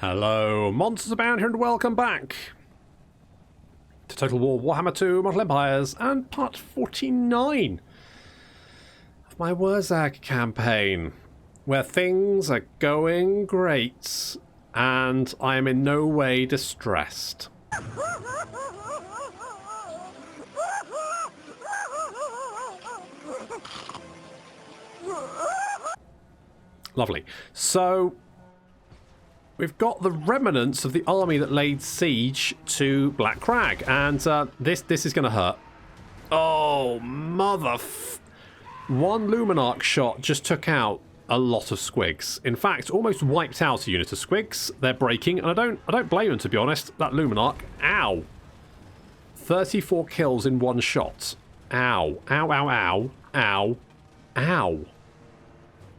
Hello, MonstersAbound here, and welcome back to Total War Warhammer 2 Mortal Empires and part 49 of my Wurrzag campaign, where things are going great and I am in no way distressed. Lovely. So we've got the remnants of the army that laid siege to Black Crag, and this is going to hurt. Oh, one Luminarch shot just took out a lot of squigs. In fact, almost wiped out a unit of squigs. They're breaking, and I don't blame them, to be honest. That Luminarch, ow. 34 kills in one shot. Ow, ow, ow, ow, ow, ow.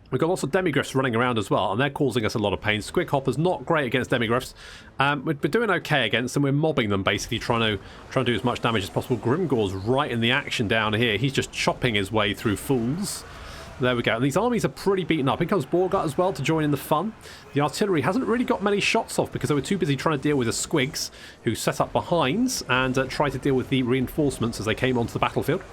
We've got lots of demigryphs running around as well, and they're causing us a lot of pain. Squig Hopper's not great against demigryphs. We're doing okay against them. We're mobbing them, basically, trying to do as much damage as possible. Grimgor's right in the action down here. He's just chopping his way through fools. There we go. And these armies are pretty beaten up. Here comes Borgut as well to join in the fun. The artillery hasn't really got many shots off because they were too busy trying to deal with the squigs who set up behinds and try to deal with the reinforcements as they came onto the battlefield.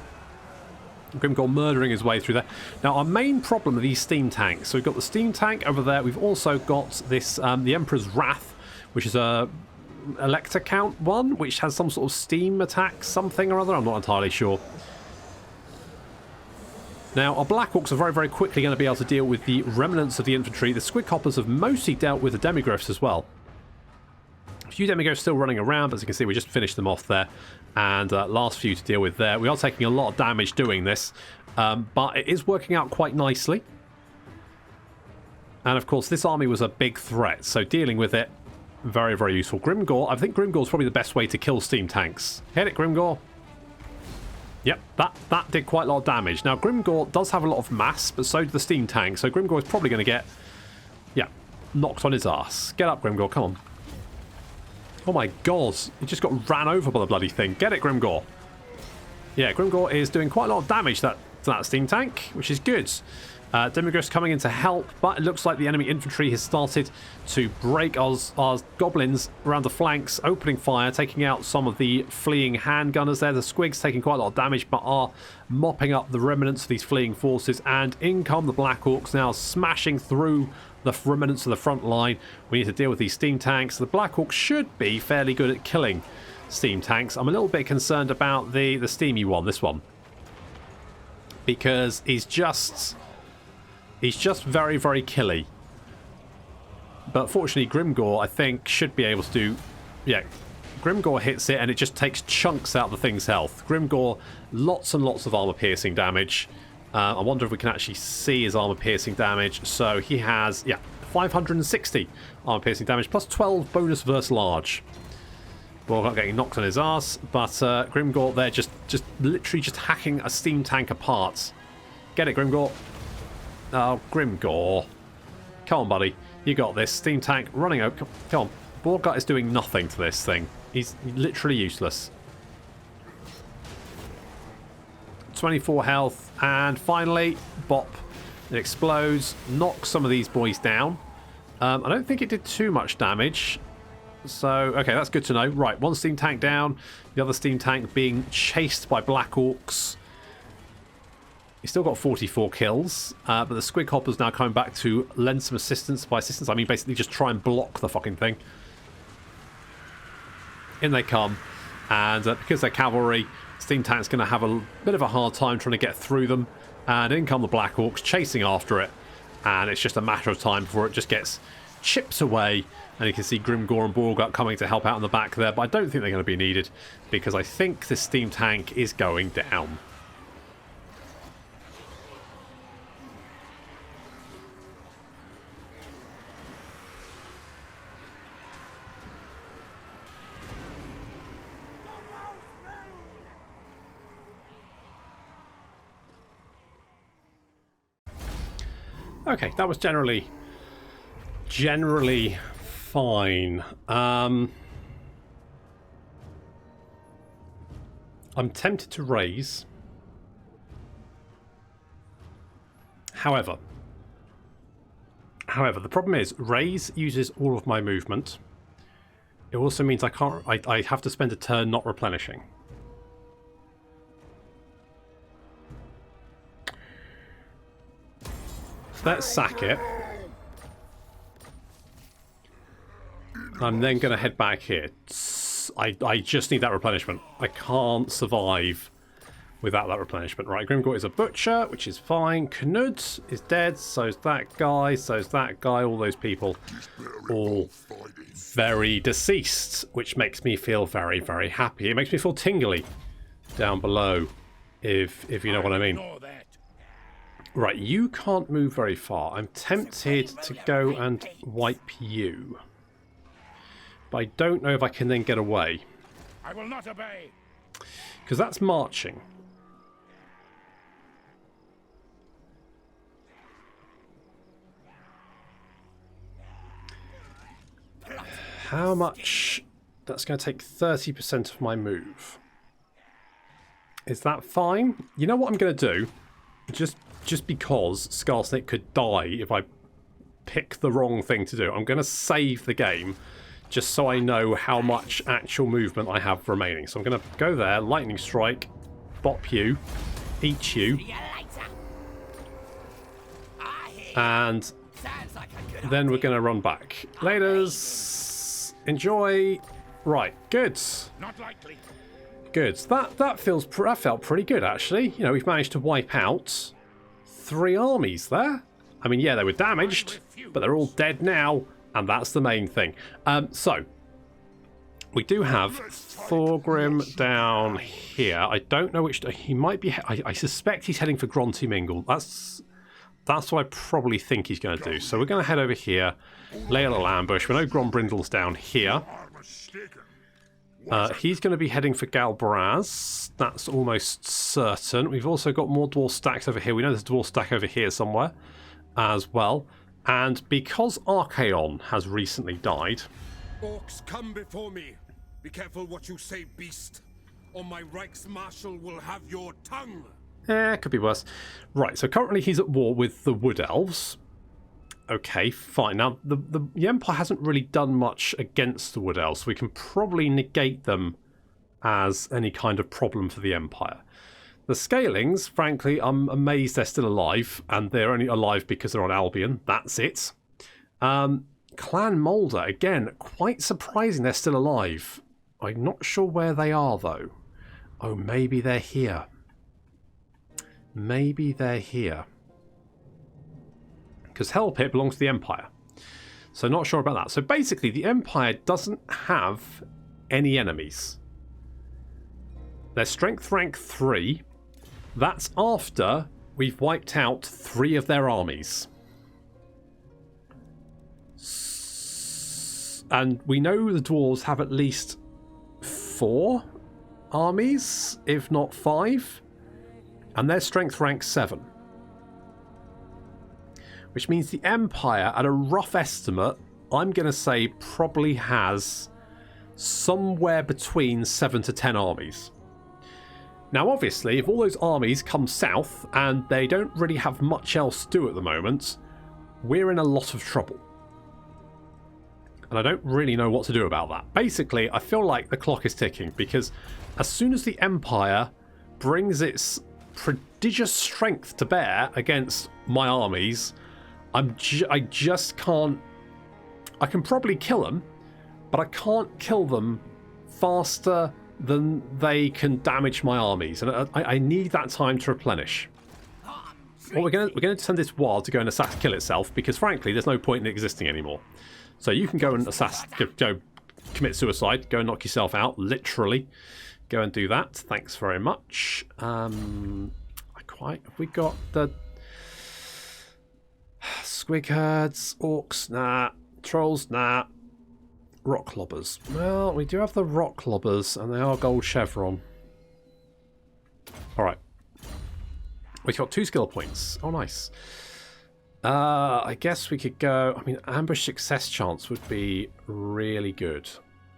Grimgor murdering his way through there. Now, our main problem are these steam tanks. So we've got the steam tank over there. We've also got this, the Emperor's Wrath, which is a Elector Count one, which has some sort of steam attack, something or other. I'm not entirely sure. Now, our Black Orcs are very, very quickly going to be able to deal with the remnants of the infantry. The Squig Hoppers have mostly dealt with the demigryphs as well. A few demigryphs still running around, but as you can see, we just finished them off there. And last few to deal with there. We are taking a lot of damage doing this, but it is working out quite nicely. And of course, this army was a big threat, so dealing with it, very, very useful. Grimgor, I think Grimgor's probably the best way to kill steam tanks. Hit it, Grimgor. Yep, that did quite a lot of damage. Now, Grimgor does have a lot of mass, but so do the steam tank, so Grimgor is probably going to get, yeah, knocked on his ass. Get up, Grimgor, come on. Oh my god, he just got ran over by the bloody thing. Get it, Grimgor. Yeah, Grimgor is doing quite a lot of damage to that steam tank, which is good. Demigryphs coming in to help, but it looks like the enemy infantry has started to break our goblins around the flanks, opening fire, taking out some of the fleeing handgunners there. The squigs taking quite a lot of damage, but are mopping up the remnants of these fleeing forces, and in come the Black Orcs now, smashing through the remnants of the front line. We need to deal with these steam tanks. The Black Orcs should be fairly good at killing steam tanks. I'm a little bit concerned about the steamy one, this one, because he's just very, very killy. But fortunately, Grimgor, I think, should be able to do... Yeah, Grimgor hits it and it just takes chunks out of the thing's health. Grimgor, lots and lots of armor-piercing damage. I wonder if we can actually see his armor-piercing damage. So he has, yeah, 560 armor-piercing damage, plus 12 bonus versus large. Borgut getting knocked on his ass, but Grimgor there just literally just hacking a steam tank apart. Get it, Grimgor. Oh, Grimgor. Come on, buddy. You got this. Steam tank running out. Come on. Borgut is doing nothing to this thing. He's literally useless. 24 health. And finally, bop. It explodes. Knocks some of these boys down. I don't think it did too much damage. So, okay, that's good to know. Right, one steam tank down. The other steam tank being chased by Black Orcs. He's still got 44 kills, but the Squig Hopper's now coming back to lend some assistance. By assistance, I mean basically just try and block the fucking thing. In they come, and because they're cavalry, steam tank's going to have a bit of a hard time trying to get through them. And in come the Black Orcs, chasing after it, and it's just a matter of time before it just gets chipped away. And you can see Grimgor and Borgut coming to help out in the back there, but I don't think they're going to be needed, because I think this steam tank is going down. Okay, that was generally fine. I'm tempted to raise. However, However, the problem is Raise uses all of my movement. It also means I can't. I have to spend a turn not replenishing. So let's sack it. I'm then going to head back here. I just need that replenishment. I can't survive without that replenishment. Right, Grimgor is a butcher, which is fine. Knud is dead, so's that guy, so's that guy. All those people, all very deceased, which makes me feel very, very happy. It makes me feel tingly down below, if you know what I mean. Right, you can't move very far. I'm tempted to go and wipe you. But I don't know if I can then get away. I will not obey. Because that's marching. How much? That's going to take 30% of my move. Is that fine? You know what I'm going to do? Just because Scarsnake could die if I pick the wrong thing to do. I'm going to save the game just so I know how much actual movement I have remaining. So I'm going to go there, Lightning Strike, bop you, eat you, and then we're going to run back. Laters, enjoy. Right, good. Not likely. Good. That felt pretty good actually. You know, we've managed to wipe out 3 armies there. I mean, yeah, they were damaged, but they're all dead now. And that's the main thing. So, we do have Thorgrim down here. I don't know which... He might be... I suspect he's heading for Gronty Mingle. That's what I probably think he's going to do. So we're going to head over here, lay a little ambush. We know Grombrindle's down here. He's going to be heading for Galbraz. That's almost certain. We've also got more dwarf stacks over here. We know there's a dwarf stack over here somewhere as well. And because Archaon has recently died... Orcs, come before me. Be careful what you say, beast, or my Reichsmarshal will have your tongue. It could be worse. Right, so currently he's at war with the Wood Elves. Okay, fine. Now, the Empire hasn't really done much against the Wood Elves, so we can probably negate them as any kind of problem for the Empire. The Scalings, frankly, I'm amazed they're still alive, and they're only alive because they're on Albion. That's it. Clan Moulder, again, quite surprising they're still alive. I'm not sure where they are, though. Oh, maybe they're here. Maybe they're here. Because Hellpit belongs to the Empire. So not sure about that. So basically, the Empire doesn't have any enemies. Their strength rank 3... That's after we've wiped out 3 of their armies. And we know the dwarves have at least 4 armies, if not 5. And their strength rank 7. Which means the Empire, at a rough estimate, I'm going to say probably has somewhere between 7 to 10 armies. Now, obviously, if all those armies come south and they don't really have much else to do at the moment, we're in a lot of trouble. And I don't really know what to do about that. Basically, I feel like the clock is ticking because as soon as the Empire brings its prodigious strength to bear against my armies, I just can't... I can probably kill them, but I can't kill them faster than they can damage my armies, and I need that time to replenish. Well, we're going to send this wild to go and kill itself because, frankly, there's no point in it existing anymore. So you can go and go commit suicide, go and knock yourself out, literally. Go and do that. Thanks very much. Have we got the squig herds, orcs? Nah. Trolls? Nah. Rock clobbers. Well, we do have the rock clobbers, and they are gold chevron. Alright. We've got 2 skill points. Oh, nice. I guess we could go... I mean, ambush success chance would be really good.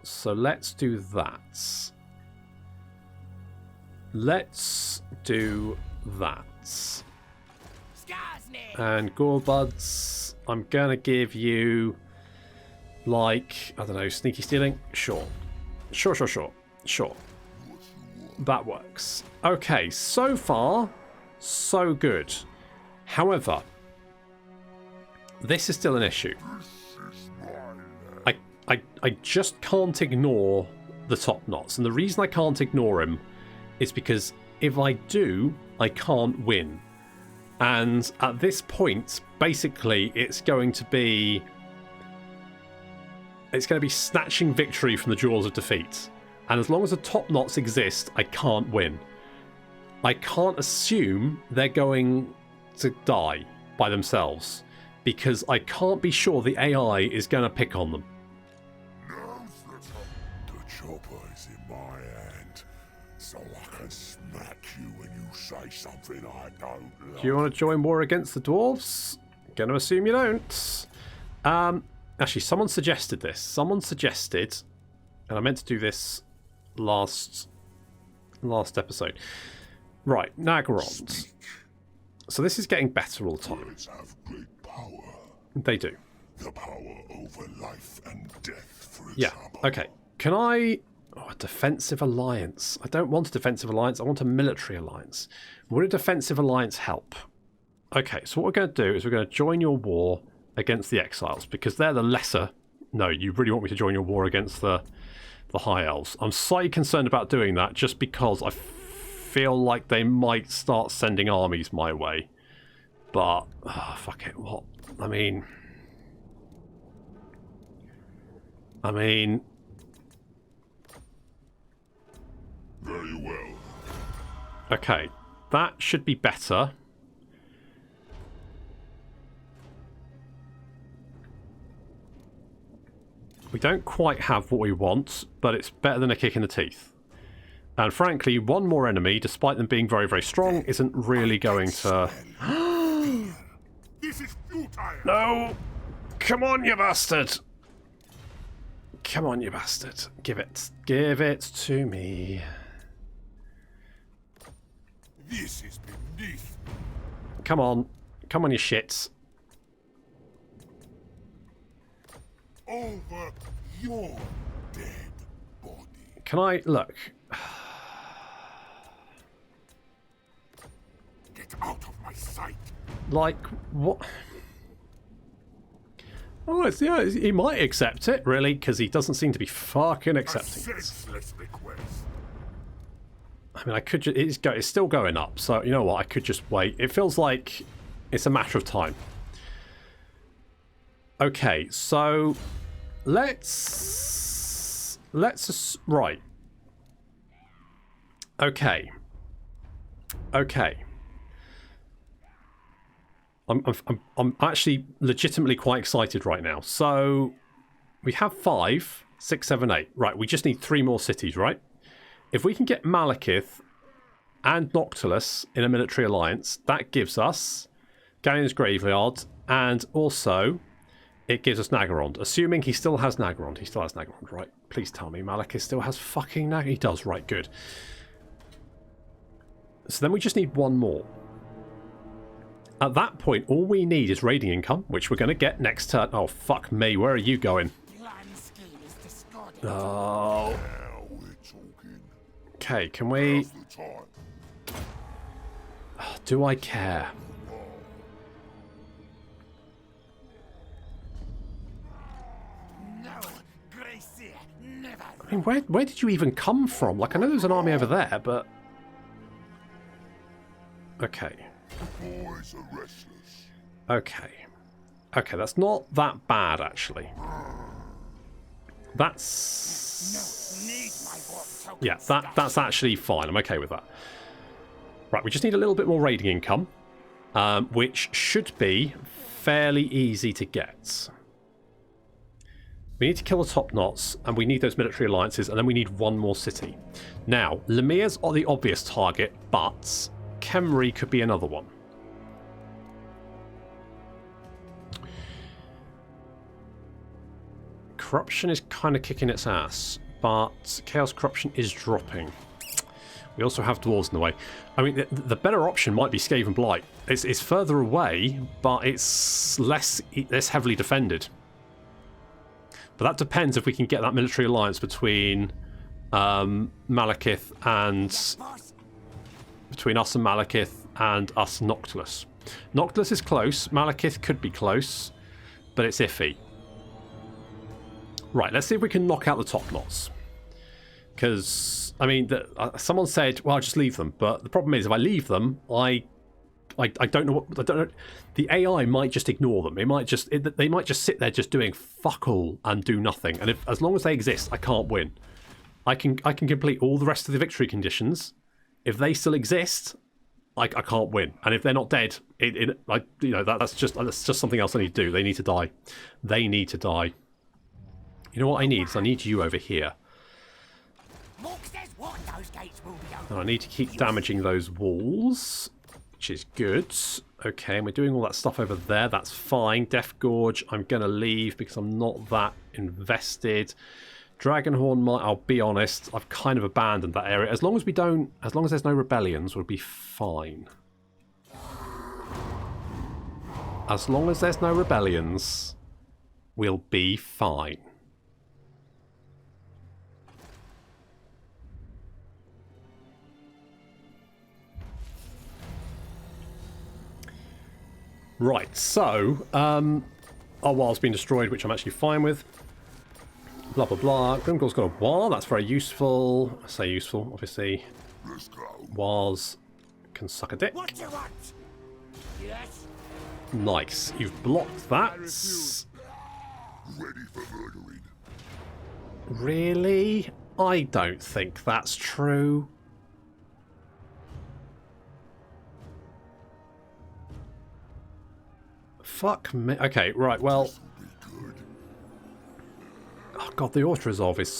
So let's do that. Let's do that. And Gorebuds... I'm going to give you, like, I don't know, sneaky stealing? Sure. Sure. That works. Okay, so far, so good. However, this is still an issue. I just can't ignore the top knots. And the reason I can't ignore him is because if I do, I can't win. And at this point, basically, it's going to be snatching victory from the jaws of defeat. And as long as the top knots exist, I can't win. I can't assume they're going to die by themselves, because I can't be sure the AI is going to pick on them. The chopper is in my hand, so I can smack you when you say something I don't like. Do you want to join war against the dwarves? Gonna assume you don't. Actually, someone suggested this. Someone suggested, and I meant to do this last episode. Right, Nagarond. So this is getting better all the time. Words have great power. They do. The power over life and death, for Yeah, example. okay. Can I... Oh, a defensive alliance. I don't want a defensive alliance. I want a military alliance. Would a defensive alliance help? Okay, so what we're going to do is we're going to join your war against the exiles, because they're the lesser... No, you really want me to join your war against the High Elves. I'm slightly concerned about doing that just because I feel like they might start sending armies my way. But, fuck it, what? I mean... Very well. Okay, that should be better. We don't quite have what we want, but it's better than a kick in the teeth. And frankly, one more enemy, despite them being very, very strong, isn't really going to... This is futile. No! Come on, you bastard! Come on, you bastard. Give it. Give it to me. This is beneath. Come on. Come on, you shits. Over your dead body. Can I... Look. Get out of my sight. Like, what... Oh, it's, yeah, he might accept it, really, because he doesn't seem to be fucking A accepting it. senseless request. I mean, I could just... It's still going up, so you know what? I could just wait. It feels like it's a matter of time. Okay, so... Let's... Right. Okay. Okay. I'm actually legitimately quite excited right now. So we have 5, 6, 7, 8. Right, we just need 3 more cities, right? If we can get Malekith and Noctilus in a military alliance, that gives us Galleon's Graveyard, and also it gives us Nagarond. Assuming he still has Nagarond. He still has Nagarond, right? Please tell me Malekith still has fucking Nagarond. He does, right, good. So then we just need 1 more. At that point, all we need is raiding income, which we're going to get next turn. Oh, fuck me. Where are you going? Oh. Now we're talking. Okay, can we... Now's the time. Do I care? No, Gracie, never. I mean, where did you even come from? Like, I know there's an army over there, but... Okay. Boys are restless. Okay. Okay, that's not that bad, actually. That's... Need my warp token. Yeah, that's actually fine. I'm okay with that. Right, we just need a little bit more raiding income, which should be fairly easy to get. We need to kill the top knots, and we need those military alliances, and then we need 1 more city. Now, Lemir's are the obvious target, but Khemri could be another one. Corruption is kind of kicking its ass, but Chaos Corruption is dropping. We also have dwarves in the way. I mean, the better option might be Skaven Blight. It's further away, but it's less heavily defended. But that depends if we can get that military alliance between Malekith and... between us and Malekith and us Noctilus. Noctilus is close. Malekith could be close, but it's iffy. Right, let's see if we can knock out the top knots. Because, I mean, someone said, well, I'll just leave them. But the problem is, if I leave them, I don't know what... I don't know. The AI might just ignore them. It might just... they might just sit there just doing fuck all and do nothing. And as long as they exist, I can't win. I can complete all the rest of the victory conditions. If they still exist, I can't win. And if they're not dead, that's just something else I need to do. They need to die. They need to die. You know what I need? I need you over here. And I need to keep damaging those walls, which is good. Okay, and we're doing all that stuff over there. That's fine. Death Gorge, I'm going to leave because I'm not that invested. Dragonhorn, I'll be honest, I've kind of abandoned that area. As long as there's no rebellions, we'll be fine. As long as there's no rebellions, we'll be fine. Right, so, our wild's been destroyed, which I'm actually fine with. Blah, blah, blah. Grimgor's got a wall. That's very useful. I say useful, obviously. Walls can suck a dick. What you want? Yes. Nice. You've blocked that. Ready for murdering. Really? I don't think that's true. Fuck me. Okay, right, well... Oh god, the auto-resolve is...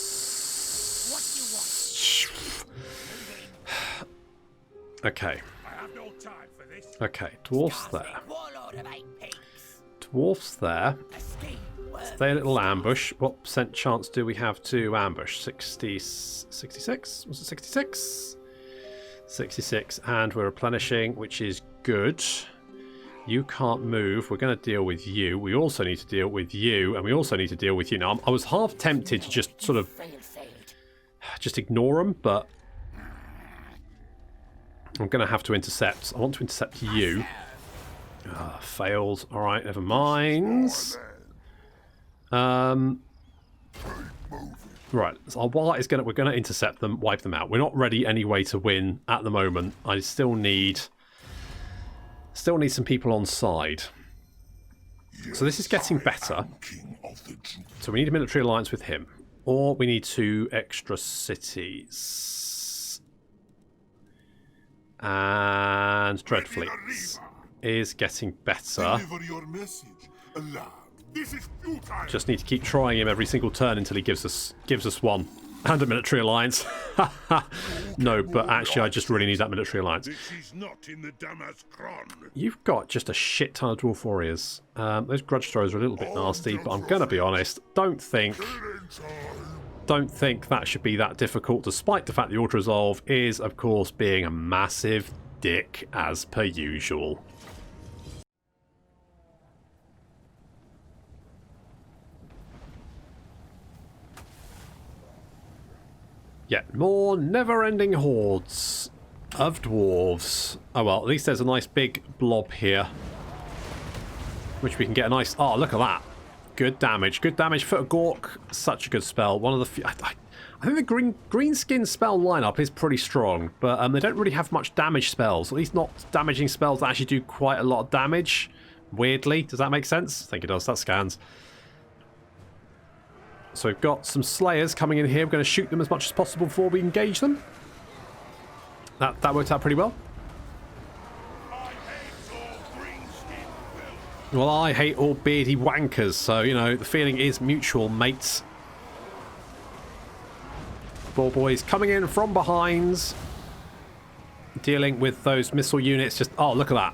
Okay. Okay, dwarfs there. Dwarfs there. Stay a little ambush. What percent chance do we have to ambush? 66? Was it 66? 66, and we're replenishing, which is good. You can't move. We're going to deal with you. We also need to deal with you, and we also need to deal with you. Now, I was half tempted to just sort of just ignore them, but I'm going to have to intercept. I want to intercept you. Failed. All right, never mind. Right, so our Warlord is we're going to intercept them, wipe them out. We're not ready anyway to win at the moment. I still need some people on side. So this is getting better. So we need a military alliance with him. Or we need 2 extra cities. And Dreadfleets is getting better. Just need to keep trying him every single turn until he gives us one. And a military alliance. No, but actually I just really need that military alliance. You've got just a shit ton of dwarf warriors. Those grudge throws are a little bit nasty, but I'm going to be honest. Don't think that should be that difficult, despite the fact the auto-resolve is, of course, being a massive dick as per usual. Yet more never-ending hordes of dwarves. Oh well, at least there's a nice big blob here, which we can get a nice... Oh, look at that. Good damage. Good damage for a Gork. Such a good spell. One of the few... I think the Greenskins spell lineup is pretty strong, but they don't really have much damage spells. At least not damaging spells that actually do quite a lot of damage. Weirdly. Does that make sense? I think it does. That scans. So we've got some Slayers coming in here. We're going to shoot them as much as possible before we engage them. That worked out pretty well. Well, I hate all beardy wankers, so, you know, the feeling is mutual, mates. Ball boys coming in from behind. Dealing with those missile units. Just, oh, look at that.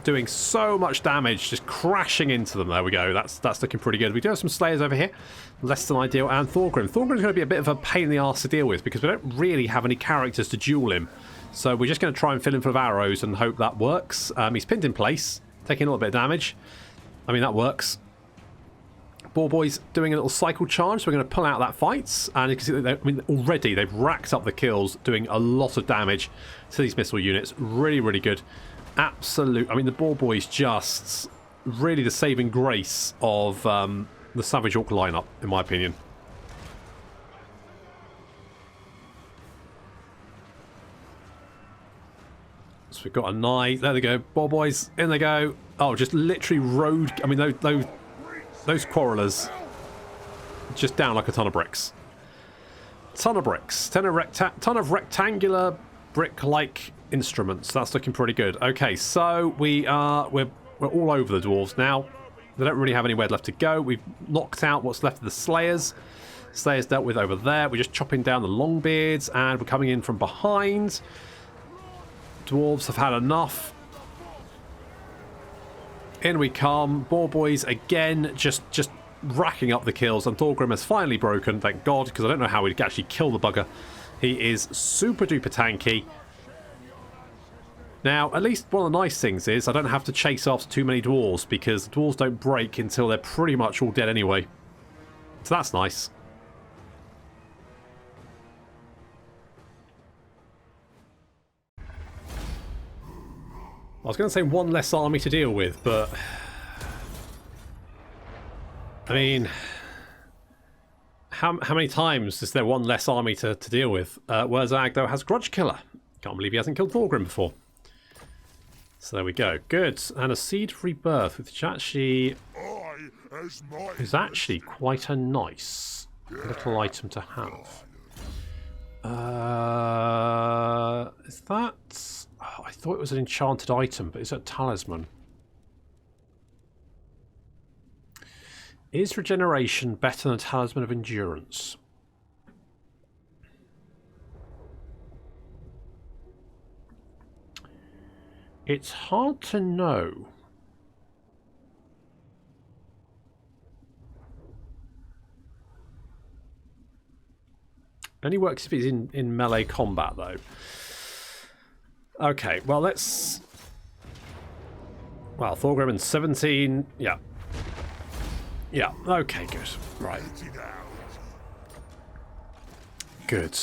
doing so much damage, just crashing into them. There we go. That's looking pretty good. We do have some Slayers over here. Less than ideal. And Thorgrim. Thorgrim's going to be a bit of a pain in the arse to deal with because we don't really have any characters to duel him. So we're just going to try and fill him full of arrows and hope that works. He's pinned in place, taking a little bit of damage. I mean, that works. Boar Boy's doing a little cycle charge, so we're going to pull out that fight. And you can see that already they've racked up the kills, doing a lot of damage to these missile units. Really, really good. Absolute. I mean, the Boar Boy's just really the saving grace of the Savage Orc lineup, in my opinion. So we've got a knight. There they go. Boar Boys, in they go. Oh, just literally road. I mean, those quarrelers just down like a ton of bricks. Ton of bricks. Ton of rectangular brick-like instruments. That's looking pretty good. Okay, so we're all over the dwarves now. They don't really have anywhere left to go. We've knocked out what's left of the Slayers. Slayers dealt with over there. We're just chopping down the Longbeards, and we're coming in from behind. Dwarves have had enough. In we come. Boar Boys again, just racking up the kills, and Thorgrim has finally broken, thank God, because I don't know how we'd actually kill the bugger. He is super duper tanky. Now, at least one of the nice things is I don't have to chase after too many dwarves, because the dwarves don't break until they're pretty much all dead anyway. So that's nice. I was going to say one less army to deal with, but I mean, how many times is there one less army to deal with? Wurrzag, though, has Grudge Killer. Can't believe he hasn't killed Thorgrim before. So there we go. Good. And a Seed of Rebirth, which actually is actually quite a nice little item to have. Is that... Oh, I thought it was an enchanted item, but is it a talisman? Is regeneration better than a talisman of endurance? It's hard to know. Only works if it's in melee combat, though. Okay, well, let's... Well, Thorgrim in 17... Yeah. Yeah, okay, good. Right. Good.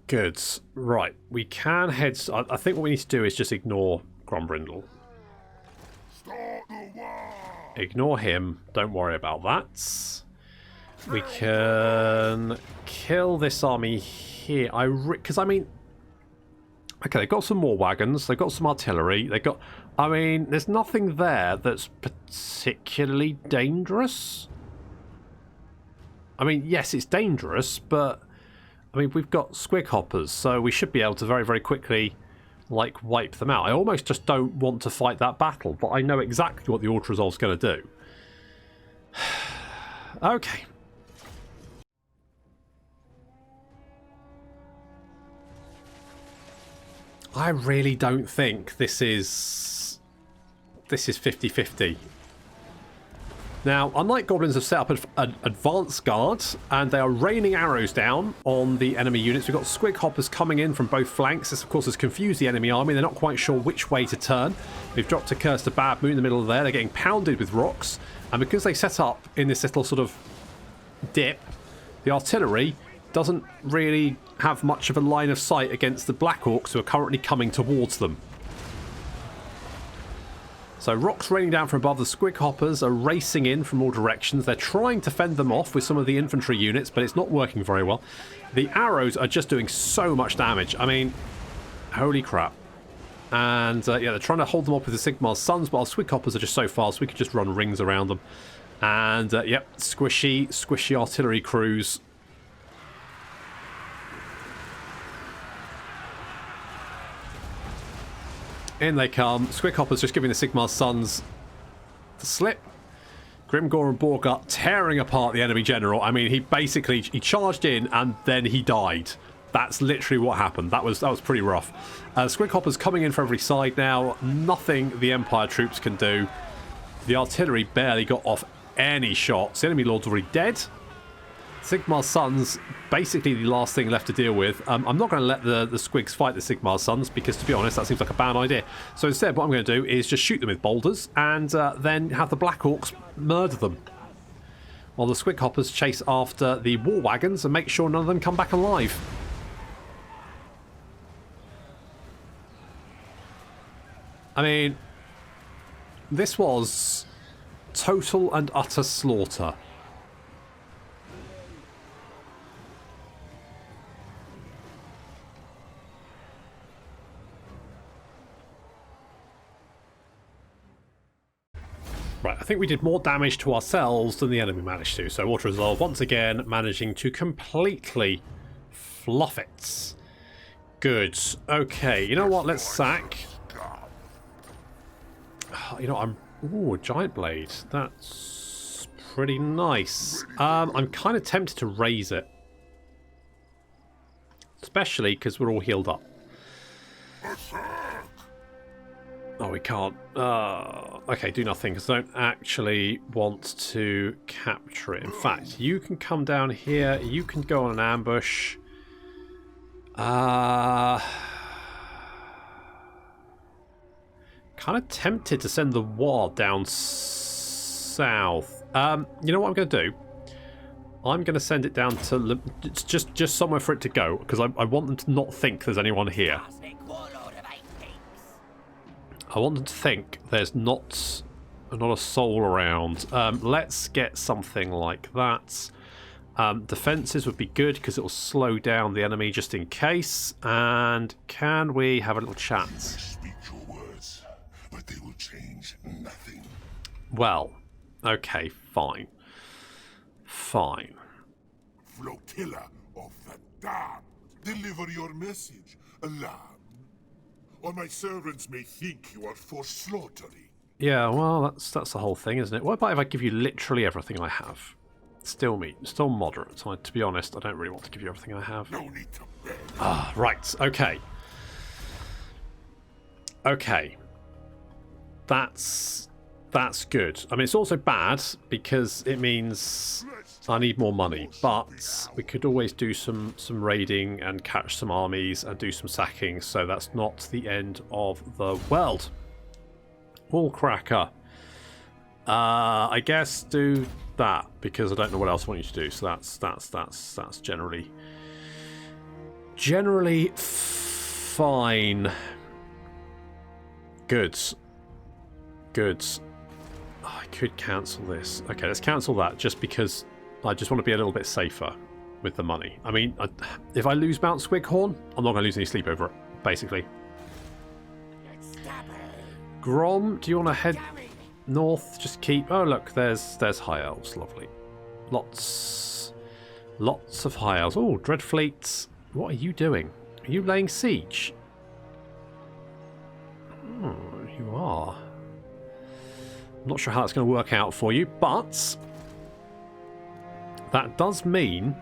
Good. Right, we can head... I think what we need to do is just ignore Grombrindle. Ignore him. Don't worry about that. We can kill this army here. Because, I mean... Okay, they've got some more wagons. They've got some artillery. They've got... I mean, there's nothing there that's particularly dangerous. I mean, yes, it's dangerous, but... I mean, we've got squig hoppers, so we should be able to very, very quickly, like, wipe them out. I almost just don't want to fight that battle, but I know exactly what the Auto Resolve's going to do. Okay. I really don't think this is 50-50. Now, unlike goblins have set up an advanced guard, and they are raining arrows down on the enemy units. We've got squig hoppers coming in from both flanks. This, of course, has confused the enemy army. They're not quite sure which way to turn. We've dropped a Curse to Bad Moon in the middle of there. They're getting pounded with rocks. And because they set up in this little sort of dip, the artillery doesn't really have much of a line of sight against the Black Orcs who are currently coming towards them. So rocks raining down from above. The squig hoppers are racing in from all directions. They're trying to fend them off with some of the infantry units, but it's not working very well. The arrows are just doing so much damage. I mean, holy crap. And yeah, they're trying to hold them off with the Sigmar's Sons, but our squig hoppers are just so fast we could just run rings around them. And yep, squishy artillery crews. In they come. Squig hoppers just giving the Sigmar's Sons the slip. Grimgor and Borgut tearing apart the enemy general. I mean, he charged in and then he died. That's literally what happened. That was pretty rough. Squig hoppers coming in for every side now. Nothing the Empire troops can do. The artillery barely got off any shots. The enemy lord's already dead. Sigmar's sons, basically the last thing left to deal with. I'm not going to let the squigs fight the Sigmar's sons because, to be honest, that seems like a bad idea. So instead, what I'm going to do is just shoot them with boulders and then have the Black Orcs murder them, while the squig hoppers chase after the war wagons and make sure none of them come back alive. I mean, this was total and utter slaughter. Right, I think we did more damage to ourselves than the enemy managed to. So Water Resolve once again managing to completely fluff it. Good. Okay, you know what? Let's sack. You know, ooh, Giant Blade. That's pretty nice. I'm kind of tempted to raise it. Especially because we're all healed up. Oh, we can't. Okay, do nothing, because I don't actually want to capture it. In fact, you can come down here. You can go on an ambush. Kind of tempted to send the war down south. You know what I'm going to do? I'm going to send it down to just somewhere for it to go, because I want them to not think there's anyone here. I want them to think there's not a soul around. Let's get something like that. Defenses would be good because it will slow down the enemy just in case. And can we have a little chat? Speak your words, but they will change nothing. Well, okay, fine. Fine. Flotilla of the damned, deliver your message, alarm. Or my servants may think you are for slaughtering. Yeah, well, that's the whole thing, isn't it? What about if I give you literally everything I have? Still meat, still moderate. So to be honest, I don't really want to give you everything I have. No need to beg. Ah, right. Okay. Okay. That's good. I mean, it's also bad because it means I need more money, but we could always do some raiding and catch some armies and do some sacking, so that's not the end of the world. Wall cracker. I guess do that because I don't know what else I want you to do. So that's generally fine. Good. Oh, I could cancel this. Okay, let's cancel that just because I just want to be a little bit safer with the money. I mean, if I lose Mount Squighorn, I'm not going to lose any sleep over it, basically. Grom, do you want to head north? Just keep... Oh, look, there's High Elves. Lovely. Lots of High Elves. Oh, Dreadfleet. What are you doing? Are you laying siege? Oh, you are. I'm not sure how that's going to work out for you, but that does mean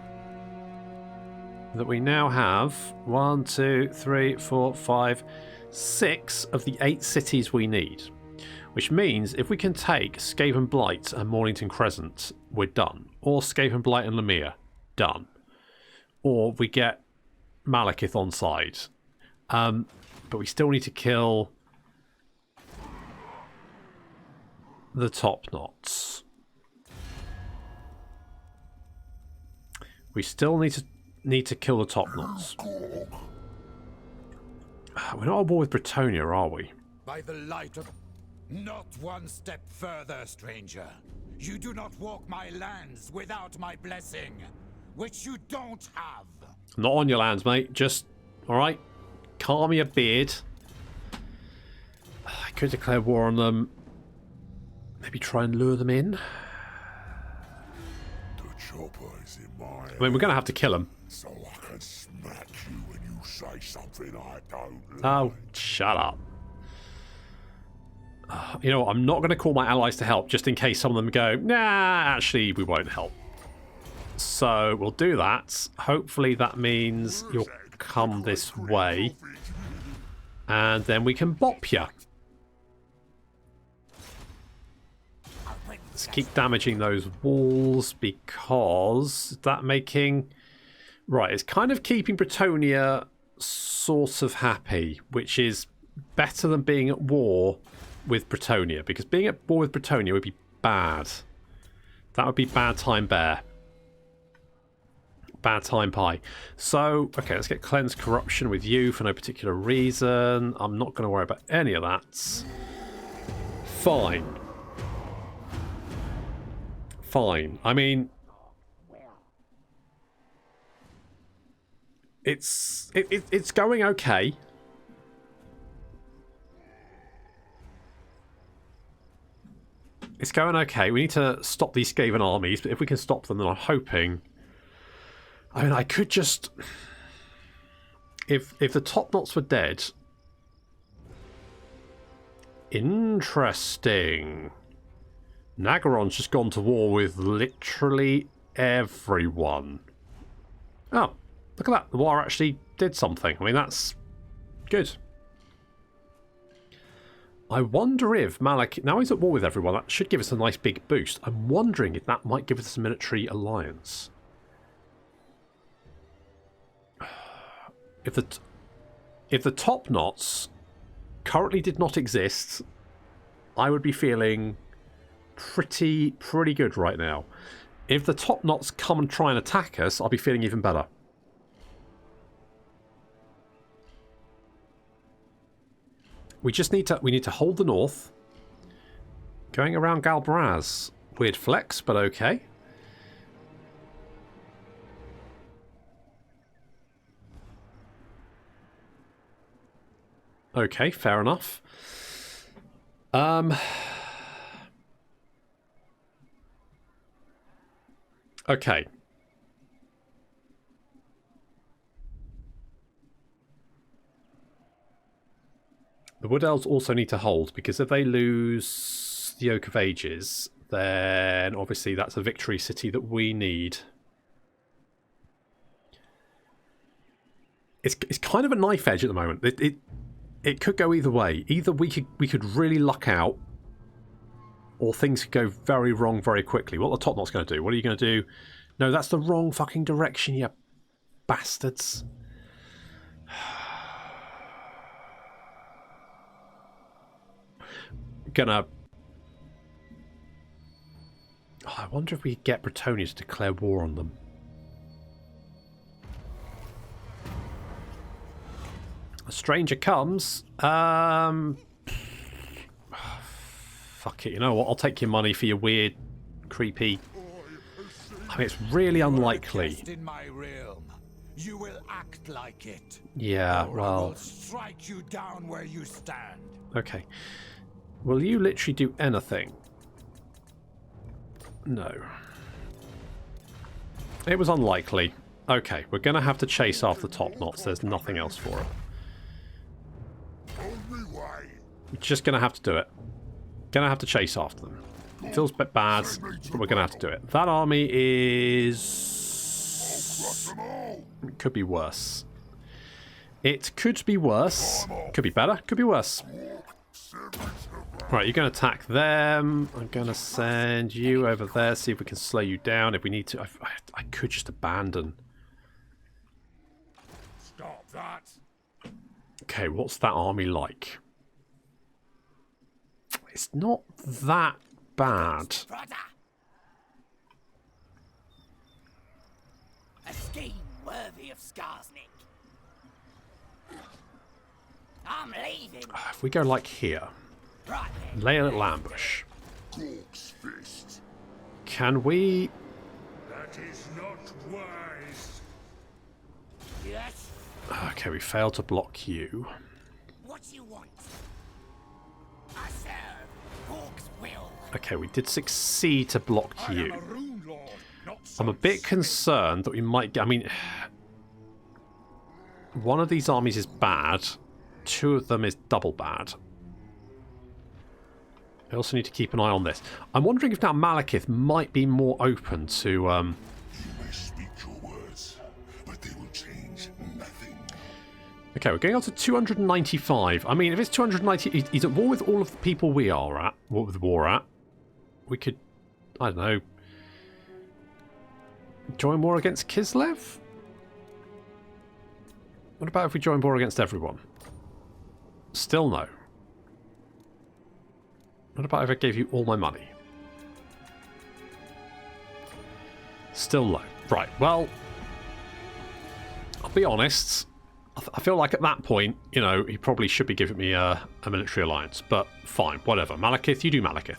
that we now have 1, 2, 3, 4, 5, 6 of the 8 cities we need. Which means if we can take Skaven Blight and Mornington Crescent, we're done. Or Skaven Blight and Lemire, done. Or we get Malekith on side. But we still need to kill the top knots. We still need to kill the top knots. We're not at war with Bretonia, are we? By the light of... Not one step further, stranger. You do not walk my lands without my blessing, which you don't have. Not on your lands, mate. Just, alright, calm your beard. I could declare war on them. Maybe try and lure them in. The chopper is in my I mean, we're going to have to kill them. so I can smack you when you say something I don't like. Oh, shut up. You know what, I'm not going to call my allies to help just in case some of them go, nah, actually, we won't help. So we'll do that. Hopefully that means you're come this way. And then we can bop ya. Let's keep damaging those walls because that making... Right, it's kind of keeping Bretonnia sort of happy, which is better than being at war with Bretonnia, because being at war with Bretonnia would be bad. That would be bad time bear. Bad time pie. So, okay, let's get Cleanse Corruption with you for no particular reason. I'm not going to worry about any of that. Fine. Fine. I mean... It's going okay. It's going okay. We need to stop these Skaven armies, but if we can stop them, then I'm hoping... I mean, I could just... If the top knots were dead... Interesting. Nagaron's just gone to war with literally everyone. Oh, look at that. The war actually did something. I mean, that's good. I wonder if Malak... Now he's at war with everyone. That should give us a nice big boost. I'm wondering if that might give us a military alliance. If the top knots currently did not exist, I would be feeling pretty good right now. If the top knots come and try and attack us, I'll be feeling even better. We need to hold the north. Going around Galbraz. Weird flex, but okay. Okay, fair enough. Okay. The Wood Elves also need to hold, because if they lose the Oak of Ages, then obviously that's a victory city that we need. It's kind of a knife edge at the moment. It could go either way. Either we could really luck out, or things could go very wrong very quickly. What are the top knot's going to do? What are you going to do? No, that's the wrong fucking direction, you bastards. Gonna... Oh, I wonder if we could get Bretonnia to declare war on them. A stranger comes. Fuck it, you know what? I'll take your money for your weird, creepy... I mean, it's really unlikely. In my realm, you will act like it. Yeah, well... I will strike you down where you stand. Okay. Will you literally do anything? No. It was unlikely. Okay, we're going to have to chase after the top knots. There's nothing else for it. We're just going to have to do it. Going to have to chase after them. It feels a bit bad, but we're going to have to do it. That army is... It could be worse. It could be worse. Could be better. Could be worse. Right, you're going to attack them. I'm going to send you over there, see if we can slow you down. If we need to... I could just abandon. Stop that. Okay, what's that army like? It's not that bad. A scheme worthy of Skarsnik. I'm leaving. If we go like here, Right then. lay a little ambush. Can we... That is not wise. Yes. Okay, we failed to block you. What you want? I serve. Orcs will. Okay, we did succeed to block I you. am a rune lord, not I'm a some bit spick. concerned that we might get... I mean, one of these armies is bad. Two of them is double bad. I also need to keep an eye on this. I'm wondering if now Malekith might be more open to... You may speak your words, but they will change nothing. Okay, we're going on to 295. I mean, if it's 290, he's at war with all of the people we are at. With war at. We could, I don't know, join war against Kislev? What about if we join war against everyone? Still no. What about if I gave you all my money? Still low. Right, well, I'll be honest. I feel like at that point, you know, he probably should be giving me a military alliance. But fine, whatever. Malekith, you do Malekith.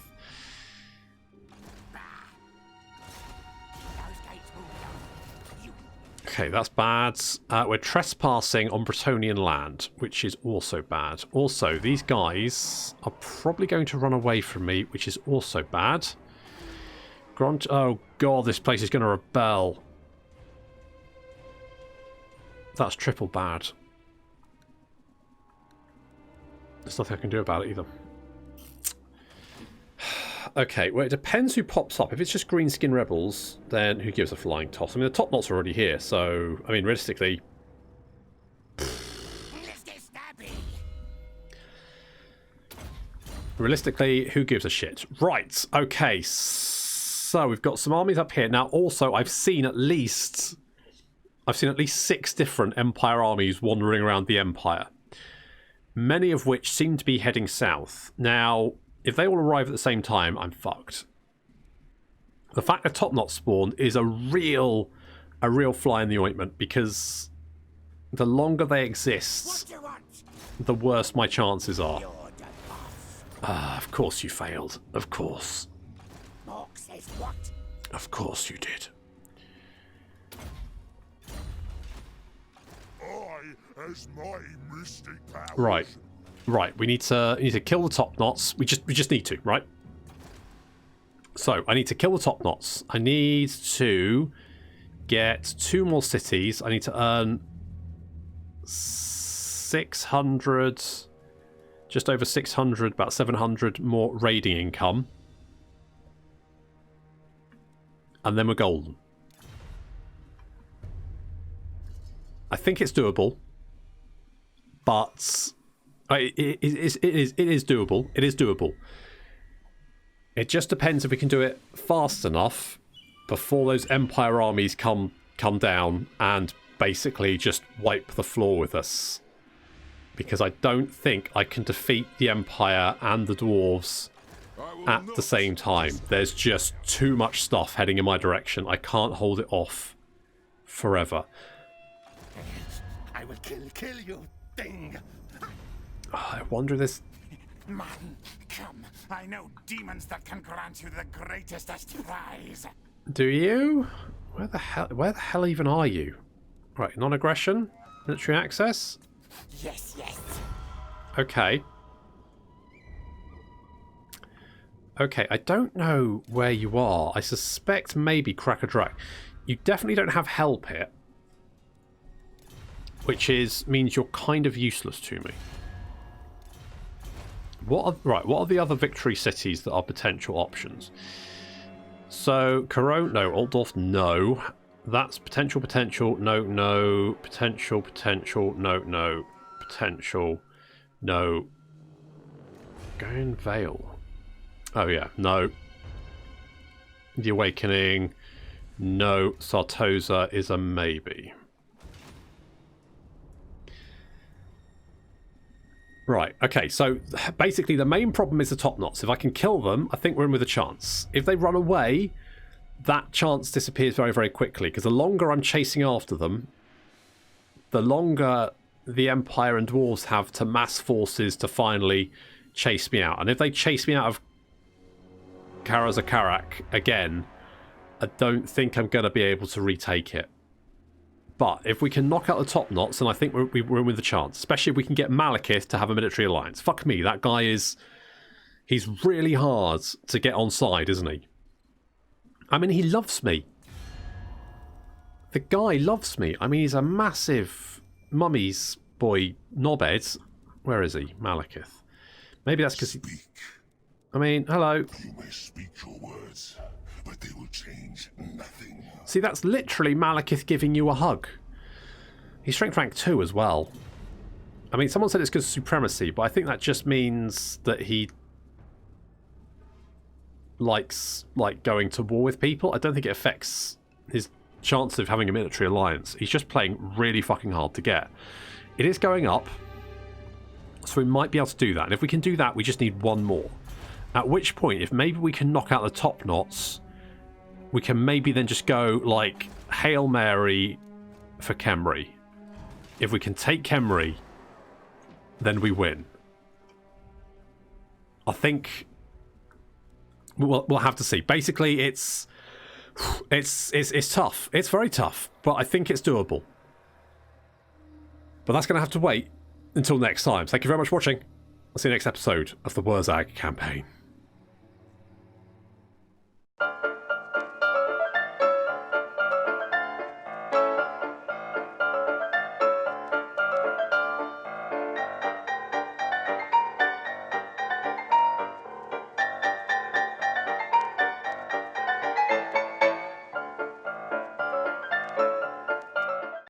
Okay, that's bad. We're trespassing on Bretonnian land, which is also bad. Also, these guys are probably going to run away from me, which is also bad. Grant, oh god, this place is going to rebel. That's triple bad. There's nothing I can do about it either. Okay, well, it depends who pops up. If it's just Greenskin rebels, then who gives a flying toss? I mean, the top knots are already here, so, I mean, realistically... Realistically, who gives a shit? Right, okay, so we've got some armies up here. Now, also, I've seen at least 6 different Empire armies wandering around the Empire. Many of which seem to be heading south. Now, if they all arrive at the same time, I'm fucked. The fact that top knot spawned is a real fly in the ointment, because the longer they exist, the worse my chances are. Ah, of course you failed. Of course. Of course you did. As my mystic powers. Right. We need to kill the top knots. We just need to, right? So I need to kill the top knots. I need to get 2 more cities. I need to earn 600, just over 600, about 700 more raiding income, and then we're golden. I think it's doable. But it is doable. It is doable. It just depends if we can do it fast enough before those Empire armies come down and basically just wipe the floor with us. Because I don't think I can defeat the Empire and the Dwarves at the same time. There's just too much stuff heading in my direction. I can't hold it off forever. I will kill you. Thing. I wonder this. Man, come. I know demons that can grant you the greatest prize. Do you? Where the hell even are you? Right, non-aggression, military access. Yes. Okay. Okay, I don't know where you are. I suspect maybe Crackadrak. You definitely don't have help here. Which means you're kind of useless to me. What are the other victory cities that are potential options? So, Corone, no. Altdorf, no. That's potential, no. Potential, no. Potential, no. Gain Vale. Oh, yeah, no. The Awakening, no. Sartosa is a maybe. Right, okay, so basically the main problem is the top knots. If I can kill them, I think we're in with a chance. If they run away, that chance disappears very, very quickly, because the longer I'm chasing after them, the longer the Empire and Dwarves have to mass forces to finally chase me out. And if they chase me out of Karazakarak again, I don't think I'm going to be able to retake it. But if we can knock out the top knots, then I think we're in with a chance. Especially if we can get Malekith to have a military alliance. Fuck me, that guy is... He's really hard to get on side, isn't he? I mean, he loves me. The guy loves me. I mean, he's a massive mummy's boy knobhead. Where is he? Malekith. Maybe that's because he... I mean, hello. You may speak your words, but they will change nothing. See, that's literally Malekith giving you a hug. He's strength rank 2 as well. I mean, someone said it's because of supremacy, but I think that just means that he likes, like, going to war with people. I don't think it affects his chance of having a military alliance. He's just playing really fucking hard to get. It is going up, so we might be able to do that. And if we can do that, we just need one more. At which point, if maybe we can knock out the top knots, we can maybe then just go, like, Hail Mary for Khemri. If we can take Khemri, then we win. I think we'll have to see. Basically, it's tough. It's very tough, but I think it's doable. But that's going to have to wait until next time. Thank you very much for watching. I'll see you next episode of the Wurrzag Campaign.